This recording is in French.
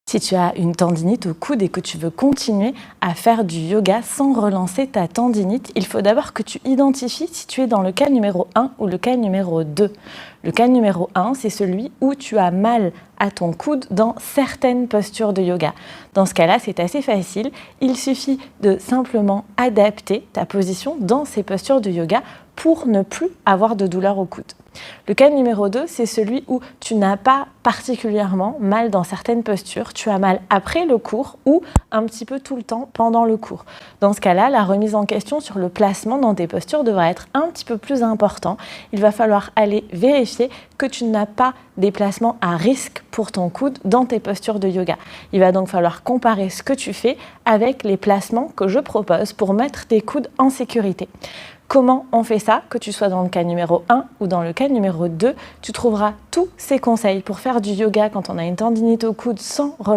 Si tu as une tendinite au coude et que tu veux continuer à faire du yoga sans relancer ta tendinite, il faut d'abord que tu identifies si tu es dans le cas numéro 1 ou le cas numéro 2. Le cas numéro 1, c'est celui où tu as mal à ton coude dans certaines postures de yoga. Dans ce cas-là, c'est assez facile. Il suffit de simplement adapter ta position dans ces postures de yoga pour ne plus avoir de douleur au coude. Le cas numéro 2, c'est celui où tu n'as pas particulièrement mal dans certaines postures, tu as mal après le cours ou un petit peu tout le temps pendant le cours. Dans ce cas-là, la remise en question sur le placement dans tes postures devra être un petit peu plus important. Il va falloir aller vérifier que tu n'as pas des placements à risque pour ton coude dans tes postures de yoga. Il va donc falloir comparer ce que tu fais avec les placements que je propose pour mettre tes coudes en sécurité. Comment on fait ça? Que tu sois dans le cas numéro 1 ou dans le cas numéro 2, tu trouveras tous ces conseils pour faire du yoga quand on a une tendinite au coude sans relâcher.